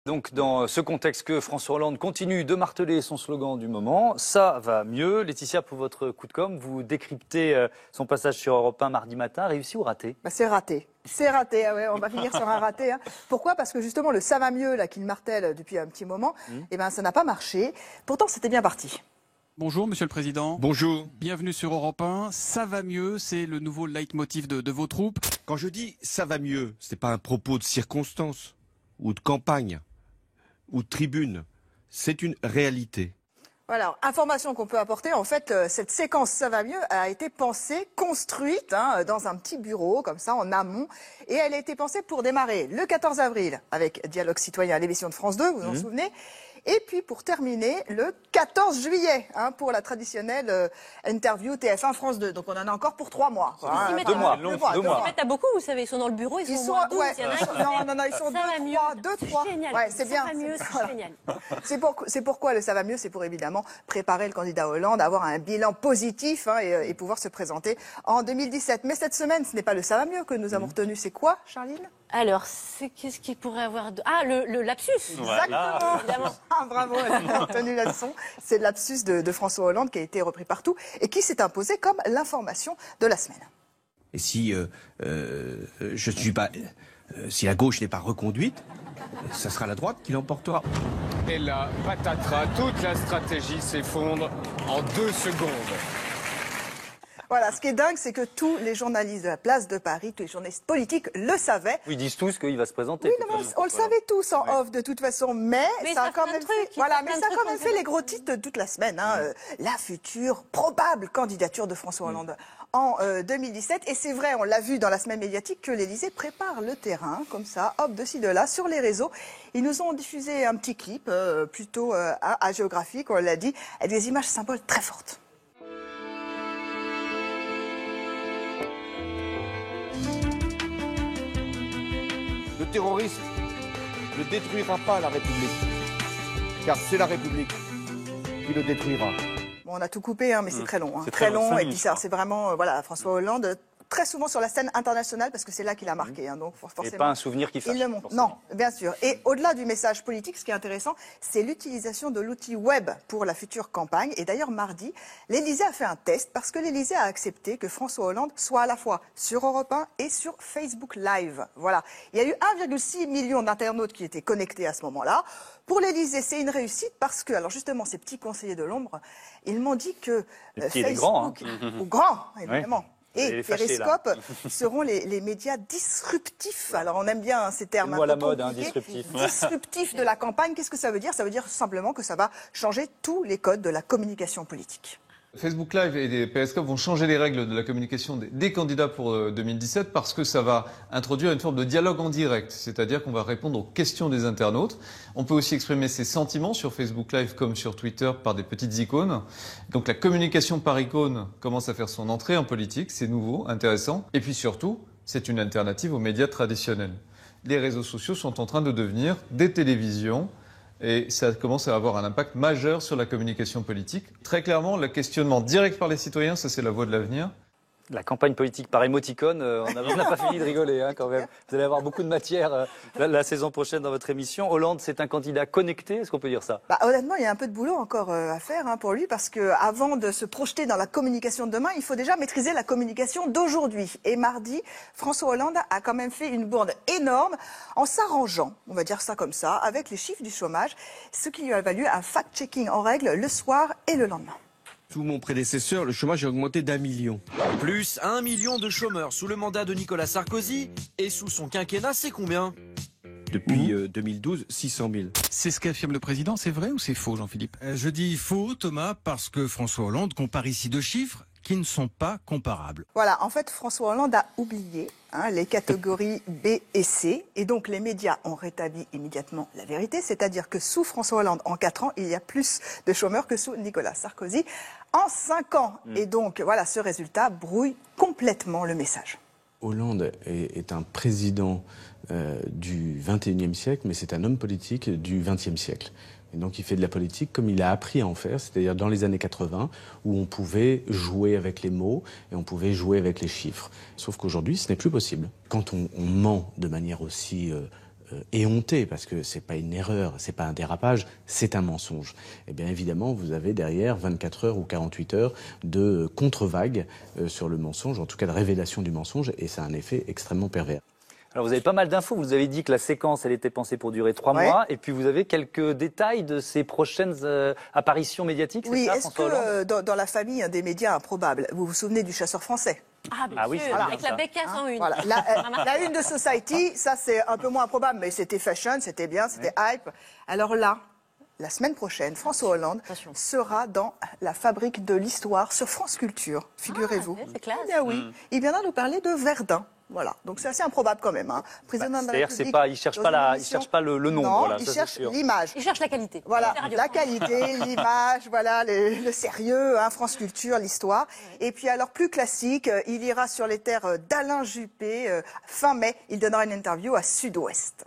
Donc dans ce contexte que François Hollande continue de marteler son slogan du moment, ça va mieux. Laetitia, pour votre coup de com', vous décryptez son passage sur Europe 1 mardi matin, réussi ou raté? C'est raté. C'est raté, ah ouais, on va finir sur un raté. Hein. Pourquoi? Parce que justement le ça va mieux là qu'il martèle depuis un petit moment, ça n'a pas marché. Pourtant c'était bien parti. Bonjour Monsieur le Président. Bonjour. Bienvenue sur Europe 1. Ça va mieux, c'est le nouveau leitmotiv de vos troupes. Quand je dis ça va mieux, c'est pas un propos de circonstance ou de campagne ou de tribune, c'est une réalité. Voilà, alors, information qu'on peut apporter, en fait, cette séquence ça va mieux a été pensée, construite dans un petit bureau, comme ça, en amont, et elle a été pensée pour démarrer le 14 avril avec Dialogue citoyen à l'émission de France 2, vous vous en souvenez, et puis pour terminer le 14 juillet, pour la traditionnelle interview TF1 France 2. Donc on en a encore pour 3 mois. Hein, 2 mois. Ils mettent à beaucoup, vous savez, ils sont dans le bureau, ils sont au moins 12. Il y en a non, ils sont 2, 3. Ouais, c'est bien. Ça va mieux, c'est génial. C'est pourquoi le ça va mieux, c'est pour évidemment préparer le candidat Hollande, avoir un bilan positif et pouvoir se présenter en 2017. Mais cette semaine, ce n'est pas le ça va mieux que nous avons retenu. C'est quoi, Charline? Alors, qu'est-ce qu'il pourrait avoir de... Ah, le lapsus. Voilà. Exactement. Évidemment. Ah, bravo, elle a retenu la leçon. C'est le lapsus de François Hollande qui a été repris partout et qui s'est imposé comme l'information de la semaine. Et si je suis pas, si la gauche n'est pas reconduite, ça sera la droite qui l'emportera. Et là, patatras, toute la stratégie s'effondre en 2 secondes. Voilà, ce qui est dingue, c'est que tous les journalistes de la place de Paris, tous les journalistes politiques le savaient. Ils disent tous qu'il va se présenter. Oui, non, on le savait tous en off de toute façon, mais ça a quand même fait les gros titres de toute la semaine. La future probable candidature de François Hollande en 2017. Et c'est vrai, on l'a vu dans la semaine médiatique, que l'Élysée prépare le terrain, comme ça, hop, de ci, de là, sur les réseaux. Ils nous ont diffusé un petit clip, plutôt géographique, on l'a dit, avec des images symboles très fortes. Le terrorisme ne détruira pas la République, car c'est la République qui le détruira. Bon, on a tout coupé, mais c'est très long. C'est très long, et puis ça, c'est vraiment, François Hollande, très souvent sur la scène internationale, parce que c'est là qu'il a marqué. Donc forcément, et pas un souvenir qui fâche. Il le montre. Non, bien sûr. Et au-delà du message politique, ce qui est intéressant, c'est l'utilisation de l'outil web pour la future campagne. Et d'ailleurs, mardi, l'Élysée a fait un test, parce que l'Élysée a accepté que François Hollande soit à la fois sur Europe 1 et sur Facebook Live. Voilà. Il y a eu 1,6 million d'internautes qui étaient connectés à ce moment-là. Pour l'Élysée, c'est une réussite parce que, alors justement, ces petits conseillers de l'ombre, ils m'ont dit que Facebook, ou grand, évidemment, et Periscope seront les médias disruptifs. Alors on aime bien ces termes. À la mode, disruptif. Disruptif de la campagne, qu'est-ce que ça veut dire? Ça veut dire simplement que ça va changer tous les codes de la communication politique. Facebook Live et les Periscope vont changer les règles de la communication des candidats pour 2017 parce que ça va introduire une forme de dialogue en direct, c'est-à-dire qu'on va répondre aux questions des internautes. On peut aussi exprimer ses sentiments sur Facebook Live comme sur Twitter par des petites icônes. Donc la communication par icône commence à faire son entrée en politique, c'est nouveau, intéressant. Et puis surtout, c'est une alternative aux médias traditionnels. Les réseaux sociaux sont en train de devenir des télévisions. Et ça commence à avoir un impact majeur sur la communication politique. Très clairement, le questionnement direct par les citoyens, ça c'est la voie de l'avenir. La campagne politique par émoticône, on n'a pas fini de rigoler quand même. Vous allez avoir beaucoup de matière la saison prochaine dans votre émission. Hollande, c'est un candidat connecté, est-ce qu'on peut dire ça? Honnêtement, il y a un peu de boulot encore à faire pour lui, parce qu'avant de se projeter dans la communication de demain, il faut déjà maîtriser la communication d'aujourd'hui. Et mardi, François Hollande a quand même fait une bourde énorme en s'arrangeant, on va dire ça comme ça, avec les chiffres du chômage, ce qui lui a valu un fact-checking en règle le soir et le lendemain. Sous mon prédécesseur, le chômage a augmenté d'1 million. Plus 1 million de chômeurs sous le mandat de Nicolas Sarkozy. Et sous son quinquennat, c'est combien? Depuis 2012, 600 000. C'est ce qu'affirme le président, c'est vrai ou c'est faux, Jean-Philippe? Je dis faux, Thomas, parce que François Hollande compare ici 2 chiffres qui ne sont pas comparables. Voilà, en fait, François Hollande a oublié les catégories B et C, et donc les médias ont rétabli immédiatement la vérité, c'est-à-dire que sous François Hollande, en 4 ans, il y a plus de chômeurs que sous Nicolas Sarkozy en 5 ans. Et donc, voilà, ce résultat brouille complètement le message. Hollande est un président du XXIe siècle, mais c'est un homme politique du XXe siècle. Et donc il fait de la politique comme il a appris à en faire, c'est-à-dire dans les années 80, où on pouvait jouer avec les mots et on pouvait jouer avec les chiffres. Sauf qu'aujourd'hui, ce n'est plus possible. Quand on ment de manière aussi éhonté, parce que c'est pas une erreur, c'est pas un dérapage, c'est un mensonge. Eh bien évidemment, vous avez derrière 24 heures ou 48 heures de contre-vague sur le mensonge, en tout cas de révélation du mensonge, et ça a un effet extrêmement pervers. Alors vous avez pas mal d'infos, vous avez dit que la séquence elle était pensée pour durer 3 mois, et puis vous avez quelques détails de ces prochaines apparitions médiatiques. Oui, ça, est-ce que dans la famille des médias improbables, vous vous souvenez du chasseur français? Ah, bien oui, sûr, voilà, avec la ça. bécasse en une. Voilà. La une de Society, ça c'est un peu moins improbable, mais c'était fashion, c'était bien, c'était hype. Alors là, la semaine prochaine, François Hollande sera dans la fabrique de l'histoire sur France Culture, figurez-vous. C'est classe. Eh bien oui, il viendra nous parler de Verdun. Voilà, donc c'est assez improbable quand même. Hein. Président de la C'est-à-dire République, il cherche pas le nombre. Non, voilà, il ça, cherche c'est sûr. l'image. Il cherche la qualité. Voilà, Sérieux. la qualité, l'image, voilà, le sérieux, hein, France Culture, l'histoire. Et puis alors, plus classique, il ira sur les terres d'Alain Juppé. Fin mai, il donnera une interview à Sud-Ouest.